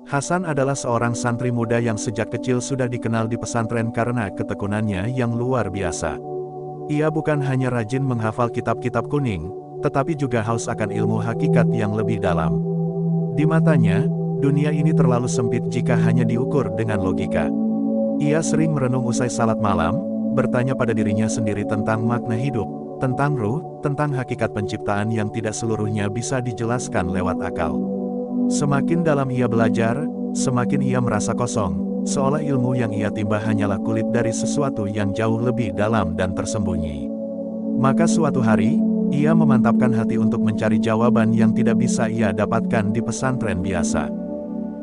Hasan adalah seorang santri muda yang sejak kecil sudah dikenal di pesantren karena ketekunannya yang luar biasa. Ia bukan hanya rajin menghafal kitab-kitab kuning, tetapi juga haus akan ilmu hakikat yang lebih dalam. Di matanya, dunia ini terlalu sempit jika hanya diukur dengan logika. Ia sering merenung usai salat malam, bertanya pada dirinya sendiri tentang makna hidup, tentang ruh, tentang hakikat penciptaan yang tidak seluruhnya bisa dijelaskan lewat akal. Semakin dalam ia belajar, semakin ia merasa kosong, seolah ilmu yang ia timba hanyalah kulit dari sesuatu yang jauh lebih dalam dan tersembunyi. Maka suatu hari, ia memantapkan hati untuk mencari jawaban yang tidak bisa ia dapatkan di pesantren biasa.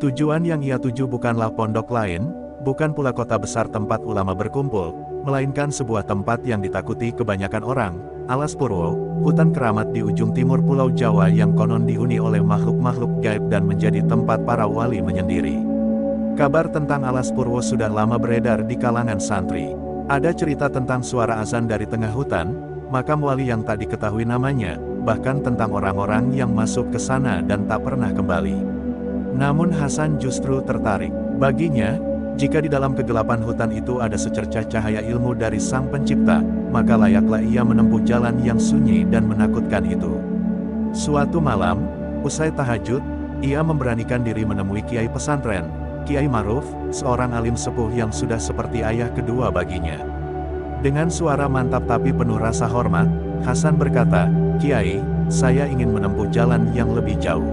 Tujuan yang ia tuju bukanlah pondok lain, bukan pula kota besar tempat ulama berkumpul, melainkan sebuah tempat yang ditakuti kebanyakan orang, Alas Purwo, hutan keramat di ujung timur Pulau Jawa yang konon dihuni oleh makhluk-makhluk gaib dan menjadi tempat para wali menyendiri. Kabar tentang Alas Purwo sudah lama beredar di kalangan santri. Ada cerita tentang suara azan dari tengah hutan, makam wali yang tak diketahui namanya, bahkan tentang orang-orang yang masuk ke sana dan tak pernah kembali. Namun Hasan justru tertarik. Baginya, jika di dalam kegelapan hutan itu ada secercah cahaya ilmu dari Sang Pencipta, maka layaklah ia menempuh jalan yang sunyi dan menakutkan itu. Suatu malam, usai tahajud, ia memberanikan diri menemui kiai pesantren, Kiai Maruf, seorang alim sepuh yang sudah seperti ayah kedua baginya. Dengan suara mantap tapi penuh rasa hormat, Hasan berkata, "Kiai, saya ingin menempuh jalan yang lebih jauh.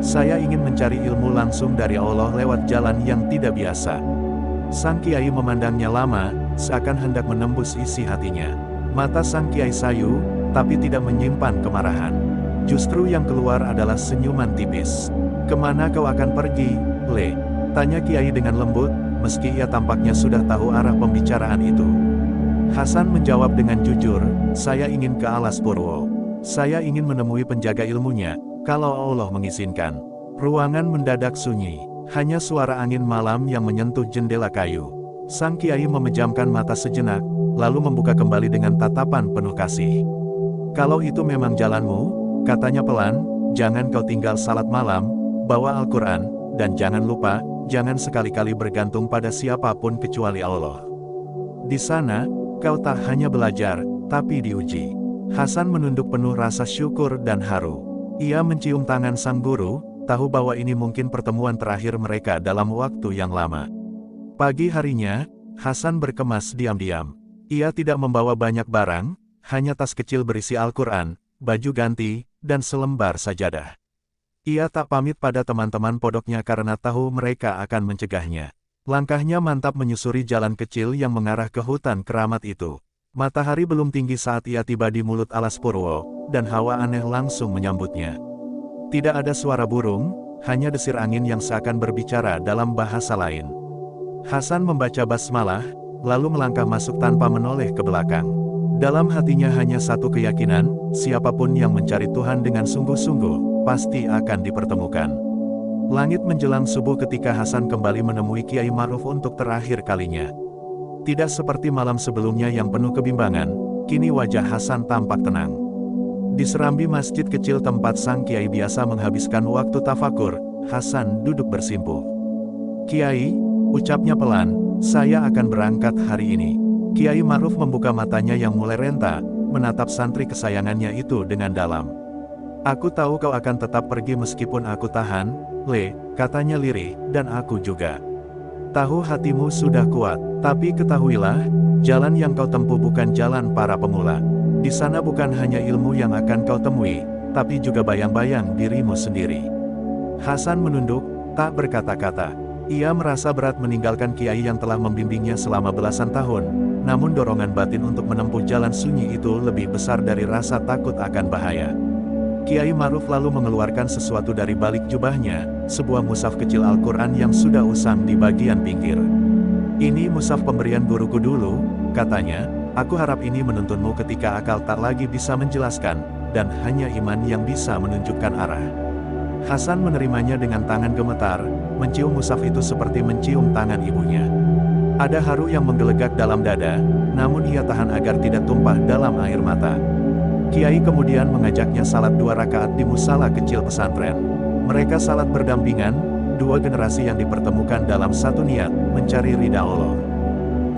Saya ingin mencari ilmu langsung dari Allah lewat jalan yang tidak biasa." Sang kiai memandangnya lama, seakan hendak menembus isi hatinya. Mata sang kiai sayu, tapi tidak menyimpan kemarahan. Justru yang keluar adalah senyuman tipis. "Kemana kau akan pergi, Le?" tanya kiai dengan lembut, meski ia tampaknya sudah tahu arah pembicaraan itu. Hasan menjawab dengan jujur, "Saya ingin ke Alas Purwo. Saya ingin menemui penjaga ilmunya, kalau Allah mengizinkan." Ruangan mendadak sunyi, hanya suara angin malam yang menyentuh jendela kayu. Sang kiai memejamkan mata sejenak, lalu membuka kembali dengan tatapan penuh kasih. "Kalau itu memang jalanmu," katanya pelan, "jangan kau tinggal salat malam, bawa Al-Quran, dan jangan lupa, jangan sekali-kali bergantung pada siapapun kecuali Allah. Di sana, kau tak hanya belajar, tapi diuji." Hasan menunduk penuh rasa syukur dan haru. Ia mencium tangan sang guru, tahu bahwa ini mungkin pertemuan terakhir mereka dalam waktu yang lama. Pagi harinya, Hasan berkemas diam-diam. Ia tidak membawa banyak barang, hanya tas kecil berisi Al-Quran, baju ganti, dan selembar sajadah. Ia tak pamit pada teman-teman podoknya karena tahu mereka akan mencegahnya. Langkahnya mantap menyusuri jalan kecil yang mengarah ke hutan keramat itu. Matahari belum tinggi saat ia tiba di mulut Alas Purwo, dan hawa aneh langsung menyambutnya. Tidak ada suara burung, hanya desir angin yang seakan berbicara dalam bahasa lain. Hasan membaca basmalah, lalu melangkah masuk tanpa menoleh ke belakang. Dalam hatinya hanya satu keyakinan, siapapun yang mencari Tuhan dengan sungguh-sungguh, pasti akan dipertemukan. Langit menjelang subuh ketika Hasan kembali menemui Kiai Maruf untuk terakhir kalinya. Tidak seperti malam sebelumnya yang penuh kebimbangan, kini wajah Hasan tampak tenang. Di serambi masjid kecil tempat sang kiai biasa menghabiskan waktu tafakur, Hasan duduk bersimpuh. "Kiai," ucapnya pelan, "saya akan berangkat hari ini." Kiai Maruf membuka matanya yang mulai renta, menatap santri kesayangannya itu dengan dalam. "Aku tahu kau akan tetap pergi meskipun aku tahan, Le," katanya lirih, "dan aku juga. Tahu hatimu sudah kuat, tapi ketahuilah, jalan yang kau tempuh bukan jalan para pemula. Di sana bukan hanya ilmu yang akan kau temui, tapi juga bayang-bayang dirimu sendiri." Hasan menunduk, tak berkata-kata. Ia merasa berat meninggalkan kiai yang telah membimbingnya selama belasan tahun, namun dorongan batin untuk menempuh jalan sunyi itu lebih besar dari rasa takut akan bahaya. Kiai Maruf lalu mengeluarkan sesuatu dari balik jubahnya, sebuah mushaf kecil Al-Quran yang sudah usang di bagian pinggir. "Ini mushaf pemberian guruku dulu," katanya, "aku harap ini menuntunmu ketika akal tak lagi bisa menjelaskan, dan hanya iman yang bisa menunjukkan arah." Hasan menerimanya dengan tangan gemetar, mencium mushaf itu seperti mencium tangan ibunya. Ada haru yang menggelegak dalam dada, namun ia tahan agar tidak tumpah dalam air mata. Kiai kemudian mengajaknya salat 2 rakaat di musala kecil pesantren. Mereka salat berdampingan, dua generasi yang dipertemukan dalam satu niat, mencari ridha Allah.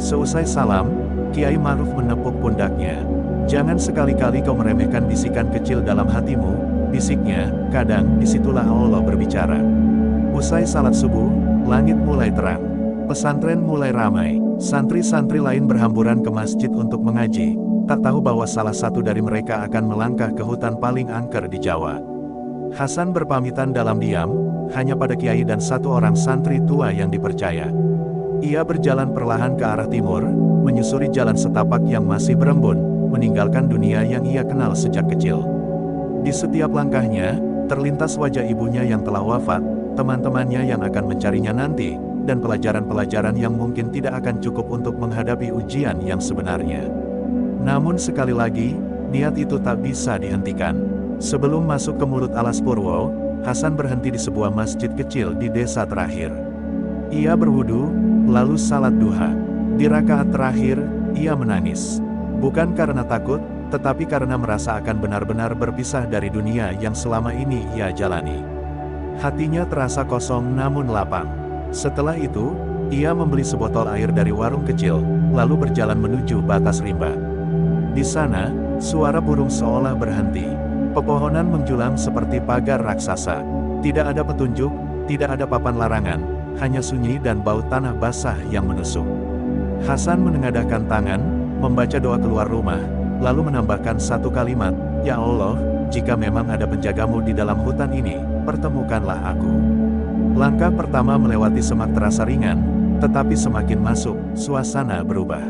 Seusai salam, Kiai Ma'ruf menepuk pundaknya. "Jangan sekali-kali kau meremehkan bisikan kecil dalam hatimu," bisiknya, "kadang disitulah Allah berbicara." Usai salat subuh, langit mulai terang. Pesantren mulai ramai. Santri-santri lain berhamburan ke masjid untuk mengaji, tak tahu bahwa salah satu dari mereka akan melangkah ke hutan paling angker di Jawa. Hasan berpamitan dalam diam, hanya pada kiai dan satu orang santri tua yang dipercaya. Ia berjalan perlahan ke arah timur, menyusuri jalan setapak yang masih berembun, meninggalkan dunia yang ia kenal sejak kecil. Di setiap langkahnya, terlintas wajah ibunya yang telah wafat, teman-temannya yang akan mencarinya nanti, dan pelajaran-pelajaran yang mungkin tidak akan cukup untuk menghadapi ujian yang sebenarnya. Namun sekali lagi, niat itu tak bisa dihentikan. Sebelum masuk ke mulut alas Purwo, Hasan berhenti di sebuah masjid kecil di desa terakhir. Ia berwudu, lalu salat duha. Di rakaat terakhir, ia menangis. Bukan karena takut, tetapi karena merasa akan benar-benar berpisah dari dunia yang selama ini ia jalani. Hatinya terasa kosong namun lapang. Setelah itu, ia membeli sebotol air dari warung kecil, lalu berjalan menuju batas rimba. Di sana, suara burung seolah berhenti. Pepohonan menjulang seperti pagar raksasa. Tidak ada petunjuk, tidak ada papan larangan, hanya sunyi dan bau tanah basah yang menusuk. Hasan menengadahkan tangan, membaca doa keluar rumah, lalu menambahkan satu kalimat, "Ya Allah, jika memang ada penjagamu di dalam hutan ini, pertemukanlah aku." Langkah pertama melewati semak terasa ringan, tetapi semakin masuk, suasana berubah.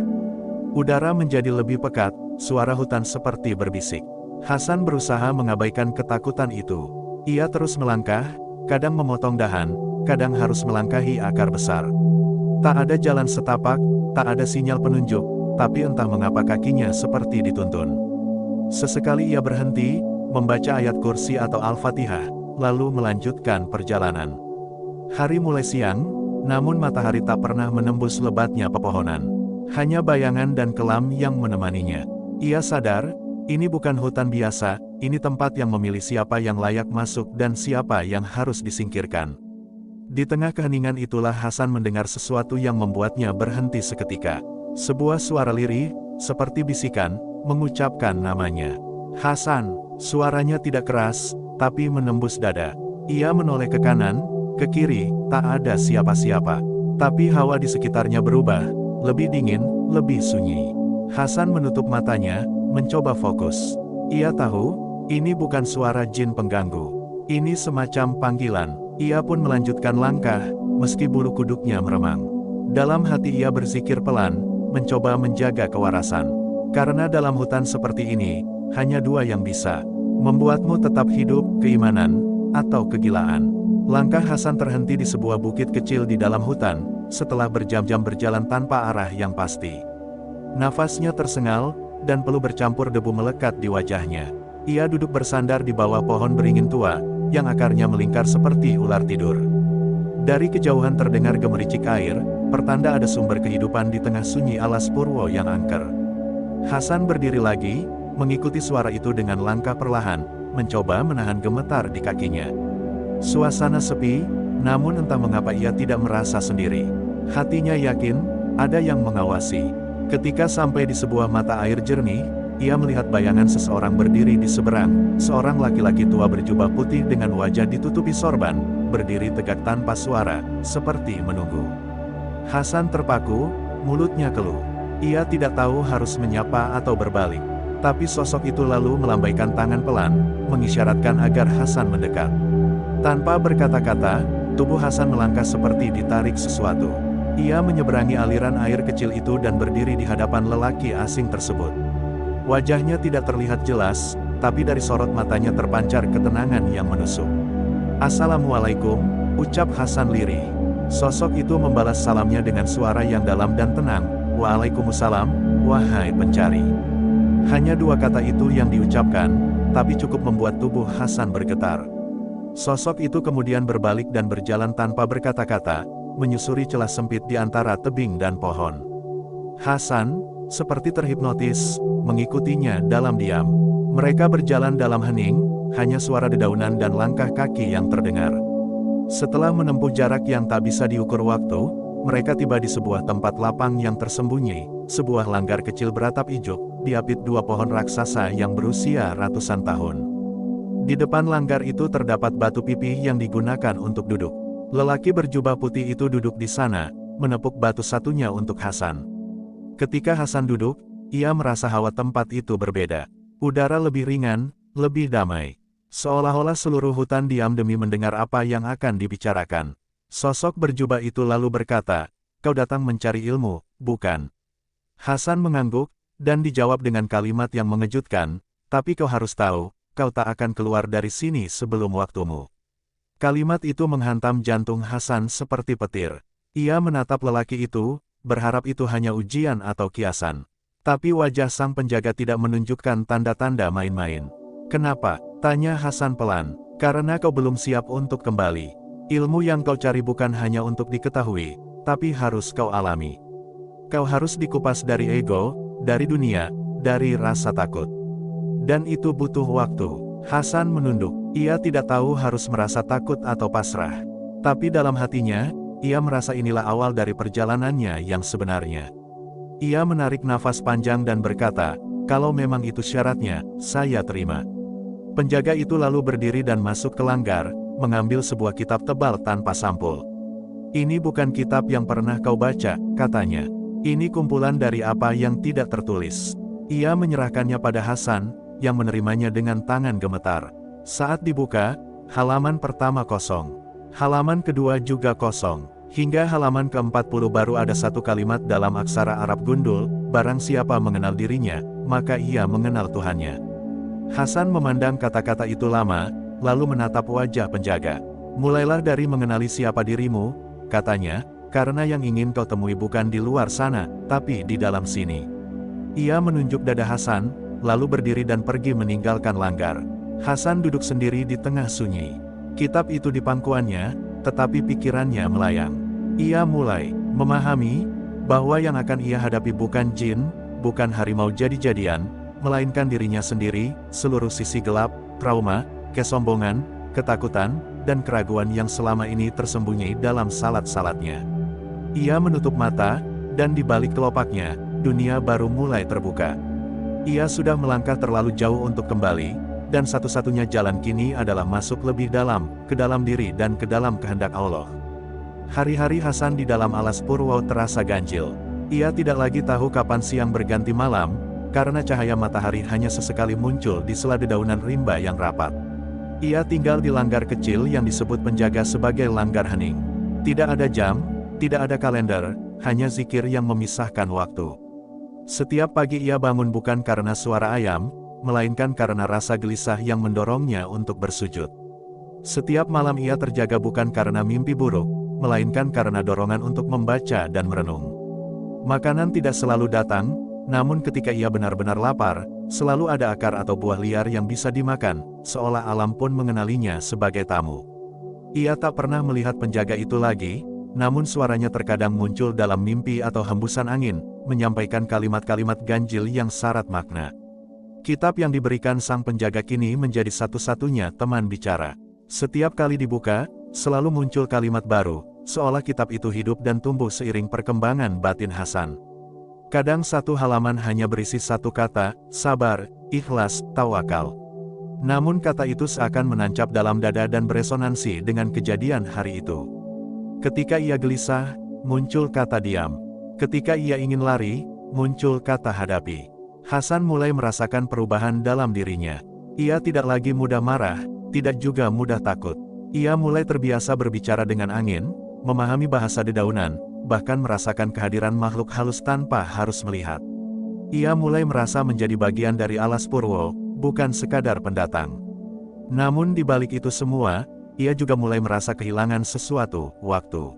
Udara menjadi lebih pekat, suara hutan seperti berbisik. Hasan berusaha mengabaikan ketakutan itu. Ia terus melangkah, kadang memotong dahan, kadang harus melangkahi akar besar. Tak ada jalan setapak, tak ada sinyal penunjuk, tapi entah mengapa kakinya seperti dituntun. Sesekali ia berhenti, membaca ayat kursi atau Al-Fatihah, lalu melanjutkan perjalanan. Hari mulai siang, namun matahari tak pernah menembus lebatnya pepohonan. Hanya bayangan dan kelam yang menemaninya. Ia sadar, ini bukan hutan biasa, ini tempat yang memilih siapa yang layak masuk dan siapa yang harus disingkirkan. Di tengah keheningan itulah Hasan mendengar sesuatu yang membuatnya berhenti seketika. Sebuah suara lirih, seperti bisikan, mengucapkan namanya. "Hasan!" Suaranya tidak keras, tapi menembus dada. Ia menoleh ke kanan, ke kiri, tak ada siapa-siapa. Tapi hawa di sekitarnya berubah, lebih dingin, lebih sunyi. Hasan menutup matanya, mencoba fokus. Ia tahu, ini bukan suara jin pengganggu. Ini semacam panggilan. Ia pun melanjutkan langkah, meski bulu kuduknya meremang. Dalam hati ia berzikir pelan, mencoba menjaga kewarasan. Karena dalam hutan seperti ini, hanya dua yang bisa membuatmu tetap hidup, keimanan, atau kegilaan. Langkah Hasan terhenti di sebuah bukit kecil di dalam hutan, setelah berjam-jam berjalan tanpa arah yang pasti. Nafasnya tersengal, dan peluh bercampur debu melekat di wajahnya. Ia duduk bersandar di bawah pohon beringin tua, yang akarnya melingkar seperti ular tidur. Dari kejauhan terdengar gemericik air, pertanda ada sumber kehidupan di tengah sunyi alas Purwo yang angker. Hasan berdiri lagi, mengikuti suara itu dengan langkah perlahan, mencoba menahan gemetar di kakinya. Suasana sepi, namun entah mengapa ia tidak merasa sendiri. Hatinya yakin, ada yang mengawasi. Ketika sampai di sebuah mata air jernih, ia melihat bayangan seseorang berdiri di seberang, seorang laki-laki tua berjubah putih dengan wajah ditutupi sorban, berdiri tegak tanpa suara, seperti menunggu. Hasan terpaku, mulutnya keluh. Ia tidak tahu harus menyapa atau berbalik. Tapi sosok itu lalu melambaikan tangan pelan, mengisyaratkan agar Hasan mendekat. Tanpa berkata-kata, tubuh Hasan melangkah seperti ditarik sesuatu. Ia menyeberangi aliran air kecil itu dan berdiri di hadapan lelaki asing tersebut. Wajahnya tidak terlihat jelas, tapi dari sorot matanya terpancar ketenangan yang menusuk. "Assalamualaikum," ucap Hasan lirih. Sosok itu membalas salamnya dengan suara yang dalam dan tenang, "Waalaikumsalam, wahai pencari." Hanya dua kata itu yang diucapkan, tapi cukup membuat tubuh Hasan bergetar. Sosok itu kemudian berbalik dan berjalan tanpa berkata-kata, menyusuri celah sempit di antara tebing dan pohon. Hasan, seperti terhipnotis, mengikutinya dalam diam. Mereka berjalan dalam hening, hanya suara dedaunan dan langkah kaki yang terdengar. Setelah menempuh jarak yang tak bisa diukur waktu, mereka tiba di sebuah tempat lapang yang tersembunyi, sebuah langgar kecil beratap ijuk, diapit dua pohon raksasa yang berusia ratusan tahun. Di depan langgar itu terdapat batu pipih yang digunakan untuk duduk. Lelaki berjubah putih itu duduk di sana, menepuk batu satunya untuk Hasan. Ketika Hasan duduk, ia merasa hawa tempat itu berbeda. Udara lebih ringan, lebih damai. Seolah-olah seluruh hutan diam demi mendengar apa yang akan dibicarakan. Sosok berjubah itu lalu berkata, "Kau datang mencari ilmu, bukan?" Hasan mengangguk, dan dijawab dengan kalimat yang mengejutkan, "Tapi kau harus tahu, kau tak akan keluar dari sini sebelum waktumu." Kalimat itu menghantam jantung Hasan seperti petir. Ia menatap lelaki itu, berharap itu hanya ujian atau kiasan. Tapi wajah sang penjaga tidak menunjukkan tanda-tanda main-main. "Kenapa?" tanya Hasan pelan. "Karena kau belum siap untuk kembali. Ilmu yang kau cari bukan hanya untuk diketahui, tapi harus kau alami. Kau harus dikupas dari ego, dari dunia, dari rasa takut. Dan itu butuh waktu." Hasan menunduk. Ia tidak tahu harus merasa takut atau pasrah. Tapi dalam hatinya, ia merasa inilah awal dari perjalanannya yang sebenarnya. Ia menarik nafas panjang dan berkata, "Kalau memang itu syaratnya, saya terima." Penjaga itu lalu berdiri dan masuk ke langgar, mengambil sebuah kitab tebal tanpa sampul. "Ini bukan kitab yang pernah kau baca," katanya. "Ini kumpulan dari apa yang tidak tertulis." Ia menyerahkannya pada Hasan, yang menerimanya dengan tangan gemetar. Saat dibuka, halaman pertama kosong. Halaman kedua juga kosong. Hingga halaman ke-40 baru ada satu kalimat dalam aksara Arab gundul, "Barang siapa mengenal dirinya, maka ia mengenal Tuhannya." Hasan memandang kata-kata itu lama, lalu menatap wajah penjaga. "Mulailah dari mengenali siapa dirimu," katanya, "karena yang ingin kau temui bukan di luar sana, tapi di dalam sini." Ia menunjuk dada Hasan, lalu berdiri dan pergi meninggalkan langgar. Hasan duduk sendiri di tengah sunyi. Kitab itu di pangkuannya, tetapi pikirannya melayang. Ia mulai memahami bahwa yang akan ia hadapi bukan jin, bukan harimau jadi-jadian, melainkan dirinya sendiri, seluruh sisi gelap, trauma, kesombongan, ketakutan, dan keraguan yang selama ini tersembunyi dalam salat-salatnya. Ia menutup mata, dan di balik kelopaknya, dunia baru mulai terbuka. Ia sudah melangkah terlalu jauh untuk kembali, dan satu-satunya jalan kini adalah masuk lebih dalam, ke dalam diri dan ke dalam kehendak Allah. Hari-hari Hasan di dalam alas Purwo terasa ganjil. Ia tidak lagi tahu kapan siang berganti malam, karena cahaya matahari hanya sesekali muncul di sela dedaunan rimba yang rapat. Ia tinggal di langgar kecil yang disebut penjaga sebagai langgar hening. Tidak ada jam, tidak ada kalender, hanya zikir yang memisahkan waktu. Setiap pagi ia bangun bukan karena suara ayam, melainkan karena rasa gelisah yang mendorongnya untuk bersujud. Setiap malam ia terjaga bukan karena mimpi buruk, melainkan karena dorongan untuk membaca dan merenung. Makanan tidak selalu datang, namun ketika ia benar-benar lapar, selalu ada akar atau buah liar yang bisa dimakan, seolah alam pun mengenalinya sebagai tamu. Ia tak pernah melihat penjaga itu lagi, namun suaranya terkadang muncul dalam mimpi atau hembusan angin, menyampaikan kalimat-kalimat ganjil yang syarat makna. Kitab yang diberikan sang penjaga kini menjadi satu-satunya teman bicara. Setiap kali dibuka, selalu muncul kalimat baru, seolah kitab itu hidup dan tumbuh seiring perkembangan batin Hasan. Kadang satu halaman hanya berisi satu kata, sabar, ikhlas, tawakal. Namun kata itu seakan menancap dalam dada dan beresonansi dengan kejadian hari itu. Ketika ia gelisah, muncul kata diam. Ketika ia ingin lari, muncul kata hadapi. Hasan mulai merasakan perubahan dalam dirinya. Ia tidak lagi mudah marah, tidak juga mudah takut. Ia mulai terbiasa berbicara dengan angin, memahami bahasa dedaunan, bahkan merasakan kehadiran makhluk halus tanpa harus melihat. Ia mulai merasa menjadi bagian dari alas Purwo, bukan sekadar pendatang. Namun di balik itu semua, ia juga mulai merasa kehilangan sesuatu, waktu.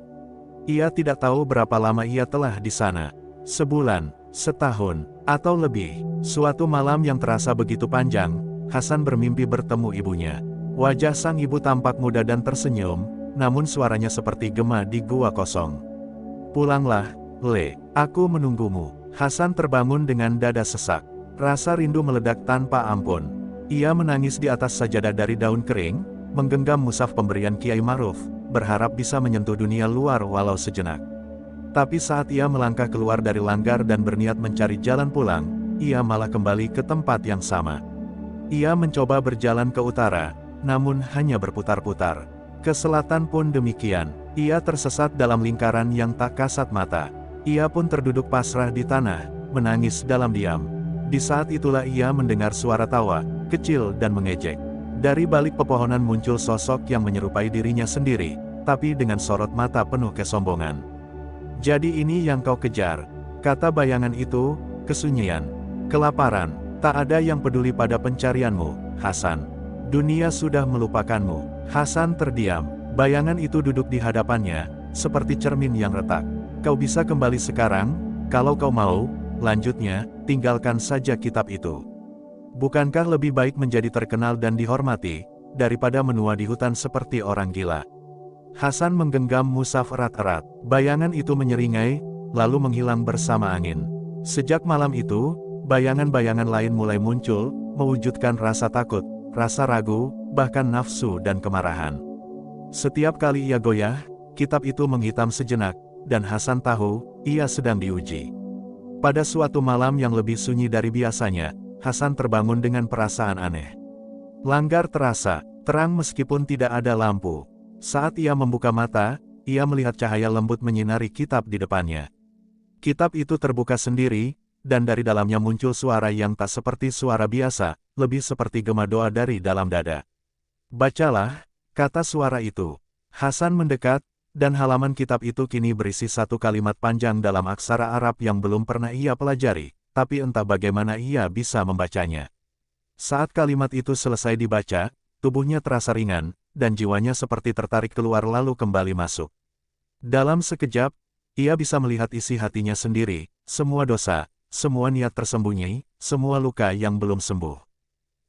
Ia tidak tahu berapa lama ia telah di sana. Sebulan, setahun, atau lebih. Suatu malam yang terasa begitu panjang, Hasan bermimpi bertemu ibunya. Wajah sang ibu tampak muda dan tersenyum, namun suaranya seperti gema di gua kosong. "Pulanglah, Le, aku menunggumu." Hasan terbangun dengan dada sesak. Rasa rindu meledak tanpa ampun. Ia menangis di atas sajadah dari daun kering, menggenggam mushaf pemberian Kiai Maruf, berharap bisa menyentuh dunia luar walau sejenak. Tapi saat ia melangkah keluar dari langgar dan berniat mencari jalan pulang, ia malah kembali ke tempat yang sama. Ia mencoba berjalan ke utara, namun hanya berputar-putar. Ke selatan pun demikian, ia tersesat dalam lingkaran yang tak kasat mata. Ia pun terduduk pasrah di tanah, menangis dalam diam. Di saat itulah ia mendengar suara tawa, kecil dan mengejek. Dari balik pepohonan muncul sosok yang menyerupai dirinya sendiri, tapi dengan sorot mata penuh kesombongan. "Jadi ini yang kau kejar," kata bayangan itu, "kesunyian, kelaparan, tak ada yang peduli pada pencarianmu, Hasan. Dunia sudah melupakanmu." Hasan terdiam, bayangan itu duduk di hadapannya, seperti cermin yang retak. "Kau bisa kembali sekarang, kalau kau mau, lanjutnya, tinggalkan saja kitab itu. Bukankah lebih baik menjadi terkenal dan dihormati, daripada menua di hutan seperti orang gila?" Hasan menggenggam mushaf erat-erat. Bayangan itu menyeringai, lalu menghilang bersama angin. Sejak malam itu, bayangan-bayangan lain mulai muncul, mewujudkan rasa takut, rasa ragu, bahkan nafsu dan kemarahan. Setiap kali ia goyah, kitab itu menghitam sejenak, dan Hasan tahu, ia sedang diuji. Pada suatu malam yang lebih sunyi dari biasanya, Hasan terbangun dengan perasaan aneh. Langgar terasa terang meskipun tidak ada lampu. Saat ia membuka mata, ia melihat cahaya lembut menyinari kitab di depannya. Kitab itu terbuka sendiri, dan dari dalamnya muncul suara yang tak seperti suara biasa, lebih seperti gema doa dari dalam dada. "Bacalah," kata suara itu. Hasan mendekat, dan halaman kitab itu kini berisi satu kalimat panjang dalam aksara Arab yang belum pernah ia pelajari, tapi entah bagaimana ia bisa membacanya. Saat kalimat itu selesai dibaca, tubuhnya terasa ringan, dan jiwanya seperti tertarik keluar lalu kembali masuk. Dalam sekejap, ia bisa melihat isi hatinya sendiri, semua dosa, semua niat tersembunyi, semua luka yang belum sembuh.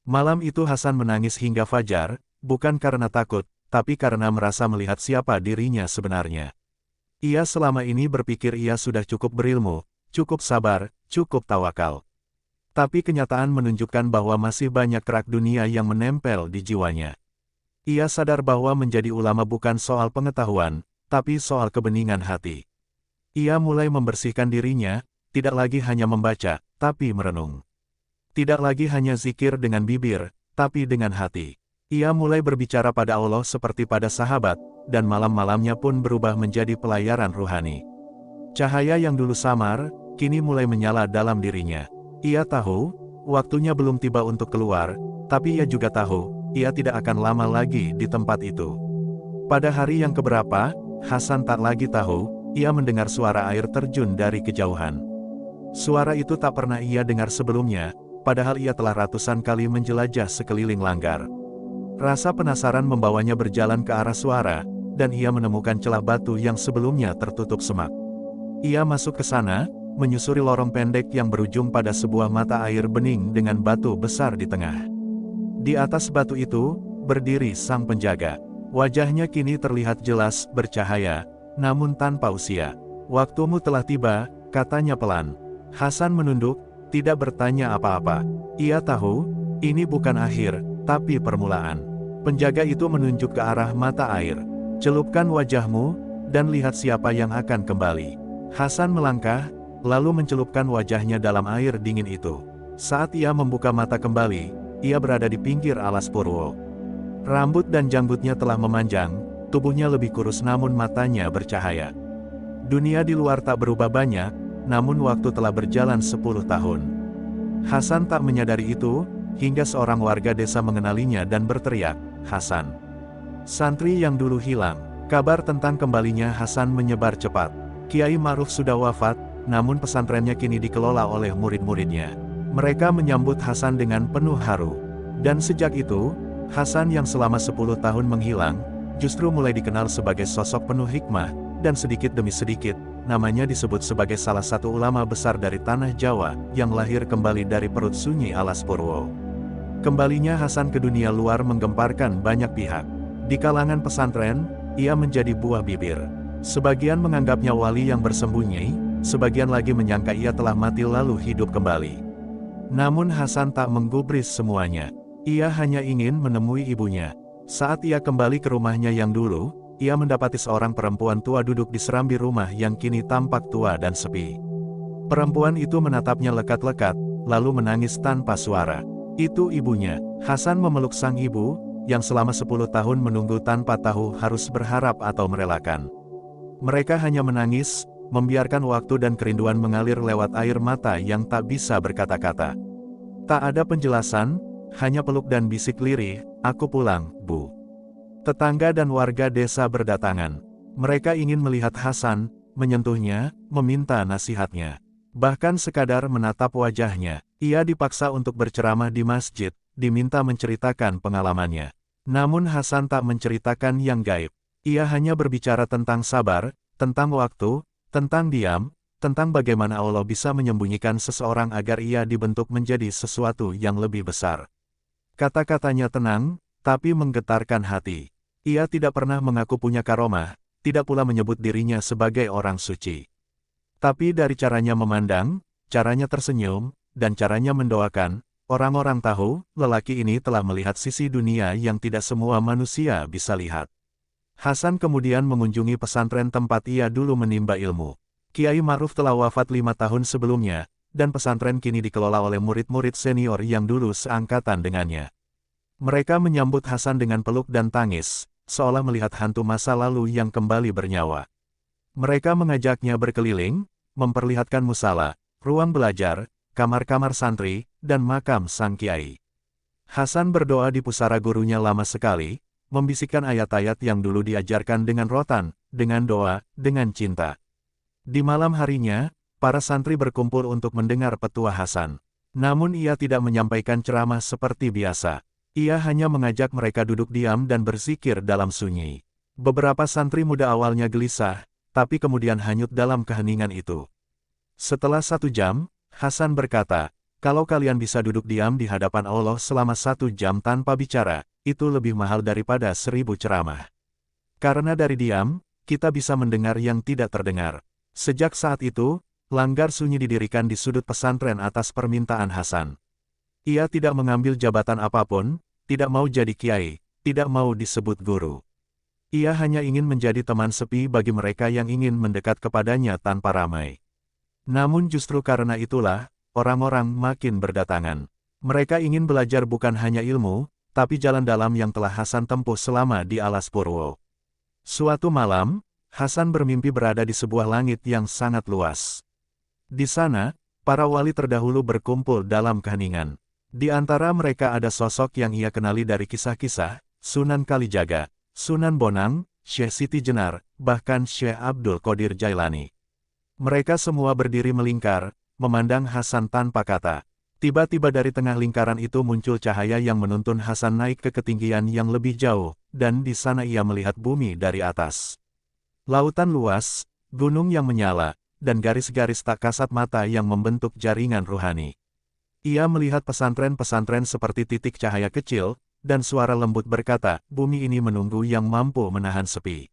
Malam itu Hasan menangis hingga fajar, bukan karena takut, tapi karena merasa melihat siapa dirinya sebenarnya. Ia selama ini berpikir ia sudah cukup berilmu, cukup sabar, cukup tawakal. Tapi kenyataan menunjukkan bahwa masih banyak kerak dunia yang menempel di jiwanya. Ia sadar bahwa menjadi ulama bukan soal pengetahuan, tapi soal kebeningan hati. Ia mulai membersihkan dirinya, tidak lagi hanya membaca, tapi merenung. Tidak lagi hanya zikir dengan bibir, tapi dengan hati. Ia mulai berbicara pada Allah seperti pada sahabat, dan malam-malamnya pun berubah menjadi pelayaran ruhani. Cahaya yang dulu samar, kini mulai menyala dalam dirinya. Ia tahu, waktunya belum tiba untuk keluar, tapi ia juga tahu, ia tidak akan lama lagi di tempat itu. Pada hari yang keberapa, Hasan tak lagi tahu, ia mendengar suara air terjun dari kejauhan. Suara itu tak pernah ia dengar sebelumnya, padahal ia telah ratusan kali menjelajah sekeliling langgar. Rasa penasaran membawanya berjalan ke arah suara, dan ia menemukan celah batu yang sebelumnya tertutup semak. Ia masuk ke sana, menyusuri lorong pendek yang berujung pada sebuah mata air bening dengan batu besar di tengah. Di atas batu itu, berdiri sang penjaga. Wajahnya kini terlihat jelas, bercahaya, namun tanpa usia. "Waktumu telah tiba," katanya pelan. Hasan menunduk, tidak bertanya apa-apa. Ia tahu, ini bukan akhir, tapi permulaan. Penjaga itu menunjuk ke arah mata air. "Celupkan wajahmu, dan lihat siapa yang akan kembali." Hasan melangkah, lalu mencelupkan wajahnya dalam air dingin itu. Saat ia membuka mata kembali, ia berada di pinggir alas Purwo. Rambut dan janggutnya telah memanjang, tubuhnya lebih kurus namun matanya bercahaya. Dunia di luar tak berubah banyak, namun waktu telah berjalan 10 tahun. Hasan tak menyadari itu, hingga seorang warga desa mengenalinya dan berteriak, "Hasan!" Santri yang dulu hilang. Kabar tentang kembalinya Hasan menyebar cepat. Kiai Ma'ruf sudah wafat, namun pesantrennya kini dikelola oleh murid-muridnya. Mereka menyambut Hasan dengan penuh haru. Dan sejak itu, Hasan yang selama 10 tahun menghilang, justru mulai dikenal sebagai sosok penuh hikmah, dan sedikit demi sedikit, namanya disebut sebagai salah satu ulama besar dari tanah Jawa, yang lahir kembali dari perut sunyi alas Purwo. Kembalinya Hasan ke dunia luar menggemparkan banyak pihak. Di kalangan pesantren, ia menjadi buah bibir. Sebagian menganggapnya wali yang bersembunyi, sebagian lagi menyangka ia telah mati lalu hidup kembali. Namun Hasan tak menggubris semuanya. Ia hanya ingin menemui ibunya. Saat ia kembali ke rumahnya yang dulu, ia mendapati seorang perempuan tua duduk di serambi rumah yang kini tampak tua dan sepi. Perempuan itu menatapnya lekat-lekat, lalu menangis tanpa suara. Itu ibunya. Hasan memeluk sang ibu, yang selama 10 tahun menunggu tanpa tahu harus berharap atau merelakan. Mereka hanya menangis, membiarkan waktu dan kerinduan mengalir lewat air mata yang tak bisa berkata-kata. Tak ada penjelasan, hanya peluk dan bisik lirih, "Aku pulang, Bu." Tetangga dan warga desa berdatangan. Mereka ingin melihat Hasan, menyentuhnya, meminta nasihatnya. Bahkan sekadar menatap wajahnya. Ia dipaksa untuk berceramah di masjid, diminta menceritakan pengalamannya. Namun Hasan tak menceritakan yang gaib. Ia hanya berbicara tentang sabar, tentang waktu, tentang diam, tentang bagaimana Allah bisa menyembunyikan seseorang agar ia dibentuk menjadi sesuatu yang lebih besar. Kata-katanya tenang, tapi menggetarkan hati. Ia tidak pernah mengaku punya karomah, tidak pula menyebut dirinya sebagai orang suci. Tapi dari caranya memandang, caranya tersenyum, dan caranya mendoakan, orang-orang tahu, lelaki ini telah melihat sisi dunia yang tidak semua manusia bisa lihat. Hasan kemudian mengunjungi pesantren tempat ia dulu menimba ilmu. Kiai Ma'ruf telah wafat 5 tahun sebelumnya, dan pesantren kini dikelola oleh murid-murid senior yang dulu seangkatan dengannya. Mereka menyambut Hasan dengan peluk dan tangis, seolah melihat hantu masa lalu yang kembali bernyawa. Mereka mengajaknya berkeliling, memperlihatkan musala, ruang belajar, kamar-kamar santri, dan makam sang kiai. Hasan berdoa di pusara gurunya lama sekali, membisikkan ayat-ayat yang dulu diajarkan dengan rotan, dengan doa, dengan cinta. Di malam harinya, para santri berkumpul untuk mendengar petua Hasan. Namun ia tidak menyampaikan ceramah seperti biasa. Ia hanya mengajak mereka duduk diam dan berzikir dalam sunyi. Beberapa santri muda awalnya gelisah, tapi kemudian hanyut dalam keheningan itu. Setelah 1 jam, Hasan berkata, "Kalau kalian bisa duduk diam di hadapan Allah selama 1 jam tanpa bicara, itu lebih mahal daripada 1000 ceramah. Karena dari diam, kita bisa mendengar yang tidak terdengar." Sejak saat itu, langgar sunyi didirikan di sudut pesantren atas permintaan Hasan. Ia tidak mengambil jabatan apapun, tidak mau jadi kiai, tidak mau disebut guru. Ia hanya ingin menjadi teman sepi bagi mereka yang ingin mendekat kepadanya tanpa ramai. Namun justru karena itulah, orang-orang makin berdatangan. Mereka ingin belajar bukan hanya ilmu, tapi jalan dalam yang telah Hasan tempuh selama di alas Purwo. Suatu malam, Hasan bermimpi berada di sebuah langit yang sangat luas. Di sana, para wali terdahulu berkumpul dalam keheningan. Di antara mereka ada sosok yang ia kenali dari kisah-kisah, Sunan Kalijaga, Sunan Bonang, Syekh Siti Jenar, bahkan Syekh Abdul Qadir Jailani. Mereka semua berdiri melingkar, memandang Hasan tanpa kata. Tiba-tiba dari tengah lingkaran itu muncul cahaya yang menuntun Hasan naik ke ketinggian yang lebih jauh, dan di sana ia melihat bumi dari atas. Lautan luas, gunung yang menyala, dan garis-garis tak kasat mata yang membentuk jaringan ruhani. Ia melihat pesantren-pesantren seperti titik cahaya kecil, dan suara lembut berkata, "Bumi ini menunggu yang mampu menahan sepi."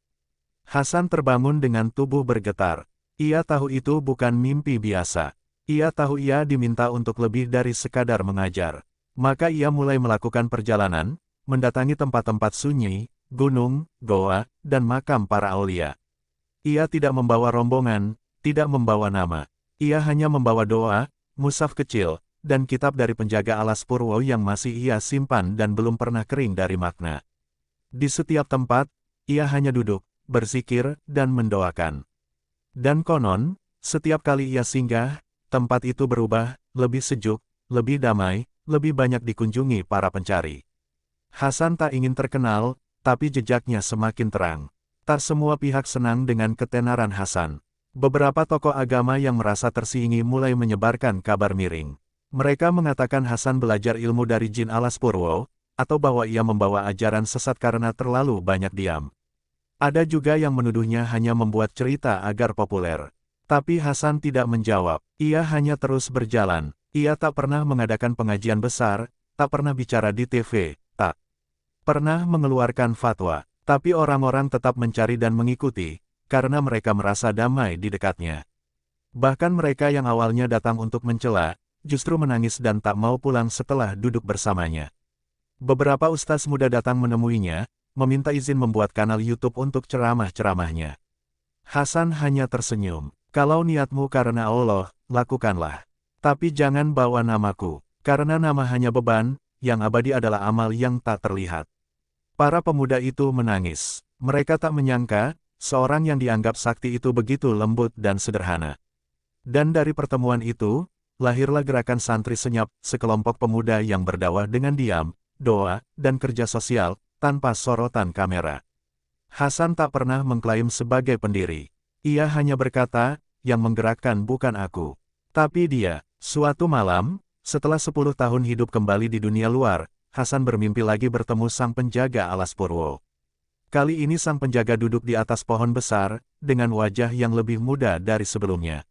Hasan terbangun dengan tubuh bergetar. Ia tahu itu bukan mimpi biasa. Ia tahu ia diminta untuk lebih dari sekadar mengajar. Maka ia mulai melakukan perjalanan, mendatangi tempat-tempat sunyi, gunung, goa, dan makam para aulia. Ia tidak membawa rombongan, tidak membawa nama. Ia hanya membawa doa, mushaf kecil, dan kitab dari penjaga alas Purwo yang masih ia simpan dan belum pernah kering dari makna. Di setiap tempat, ia hanya duduk, berzikir, dan mendoakan. Dan konon, setiap kali ia singgah, tempat itu berubah, lebih sejuk, lebih damai, lebih banyak dikunjungi para pencari. Hasan tak ingin terkenal, tapi jejaknya semakin terang. Tak semua pihak senang dengan ketenaran Hasan. Beberapa tokoh agama yang merasa tersingi mulai menyebarkan kabar miring. Mereka mengatakan Hasan belajar ilmu dari jin alas Purwo, atau bahwa ia membawa ajaran sesat karena terlalu banyak diam. Ada juga yang menuduhnya hanya membuat cerita agar populer. Tapi Hasan tidak menjawab. Ia hanya terus berjalan. Ia tak pernah mengadakan pengajian besar, tak pernah bicara di TV, tak pernah mengeluarkan fatwa. Tapi orang-orang tetap mencari dan mengikuti, karena mereka merasa damai di dekatnya. Bahkan mereka yang awalnya datang untuk mencela, justru menangis dan tak mau pulang setelah duduk bersamanya. Beberapa ustaz muda datang menemuinya, meminta izin membuat kanal YouTube untuk ceramah-ceramahnya. Hasan hanya tersenyum. Kalau niatmu karena Allah, lakukanlah. Tapi jangan bawa namaku, karena nama hanya beban, yang abadi adalah amal yang tak terlihat. Para pemuda itu menangis. Mereka tak menyangka, seorang yang dianggap sakti itu begitu lembut dan sederhana. Dan dari pertemuan itu, lahirlah gerakan santri senyap, sekelompok pemuda yang berdakwah dengan diam, doa, dan kerja sosial, tanpa sorotan kamera. Hasan tak pernah mengklaim sebagai pendiri. Ia hanya berkata, yang menggerakkan bukan aku, tapi dia. Suatu malam, setelah 10 tahun hidup kembali di dunia luar, Hasan bermimpi lagi bertemu sang penjaga alas Purwo. Kali ini sang penjaga duduk di atas pohon besar, dengan wajah yang lebih muda dari sebelumnya.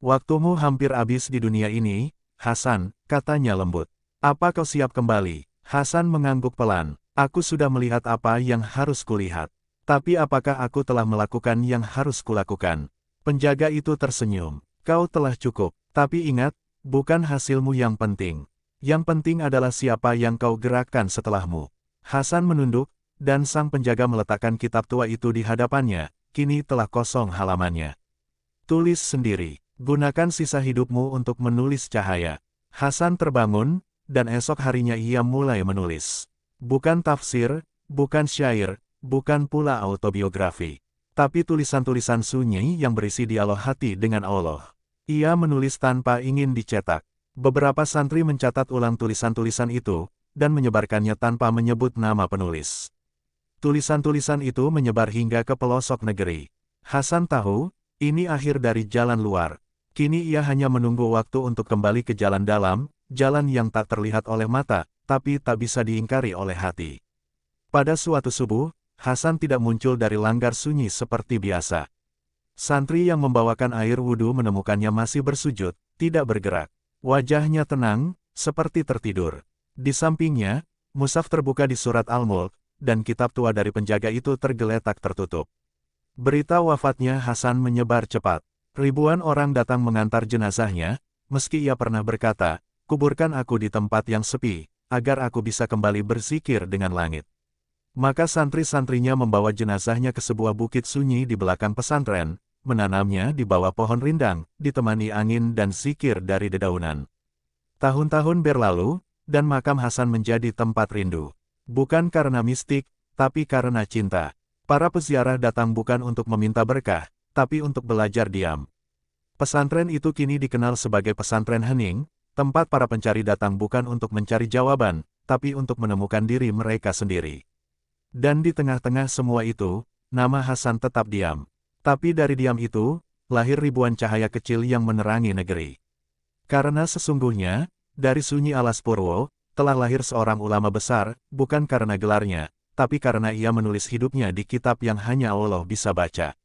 Waktumu hampir habis di dunia ini, Hasan, katanya lembut. Apa kau siap kembali? Hasan mengangguk pelan. Aku sudah melihat apa yang harus kulihat. Tapi apakah aku telah melakukan yang harus kulakukan? Penjaga itu tersenyum. Kau telah cukup. Tapi ingat, bukan hasilmu yang penting. Yang penting adalah siapa yang kau gerakkan setelahmu. Hasan menunduk, dan sang penjaga meletakkan kitab tua itu di hadapannya. Kini telah kosong halamannya. Tulis sendiri. Gunakan sisa hidupmu untuk menulis cahaya. Hasan terbangun, dan esok harinya ia mulai menulis. Bukan tafsir, bukan syair, bukan pula autobiografi. Tapi tulisan-tulisan sunyi yang berisi dialog hati dengan Allah. Ia menulis tanpa ingin dicetak. Beberapa santri mencatat ulang tulisan-tulisan itu, dan menyebarkannya tanpa menyebut nama penulis. Tulisan-tulisan itu menyebar hingga ke pelosok negeri. Hasan tahu, ini akhir dari jalan luar. Kini ia hanya menunggu waktu untuk kembali ke jalan dalam, jalan yang tak terlihat oleh mata, tapi tak bisa diingkari oleh hati. Pada suatu subuh, Hasan tidak muncul dari langgar sunyi seperti biasa. Santri yang membawakan air wudhu menemukannya masih bersujud, tidak bergerak. Wajahnya tenang, seperti tertidur. Di sampingnya, mushaf terbuka di surat Al-Mulk, dan kitab tua dari penjaga itu tergeletak tertutup. Berita wafatnya Hasan menyebar cepat. Ribuan orang datang mengantar jenazahnya, meski ia pernah berkata, kuburkan aku di tempat yang sepi, agar aku bisa kembali berzikir dengan langit. Maka santri-santrinya membawa jenazahnya ke sebuah bukit sunyi di belakang pesantren, menanamnya di bawah pohon rindang, ditemani angin dan zikir dari dedaunan. Tahun-tahun berlalu, dan makam Hasan menjadi tempat rindu. Bukan karena mistik, tapi karena cinta. Para peziarah datang bukan untuk meminta berkah, tapi untuk belajar diam. Pesantren itu kini dikenal sebagai pesantren hening, tempat para pencari datang bukan untuk mencari jawaban, tapi untuk menemukan diri mereka sendiri. Dan di tengah-tengah semua itu, nama Hasan tetap diam. Tapi dari diam itu, lahir ribuan cahaya kecil yang menerangi negeri. Karena sesungguhnya, dari sunyi alas Purwo, telah lahir seorang ulama besar, bukan karena gelarnya, tapi karena ia menulis hidupnya di kitab yang hanya Allah bisa baca.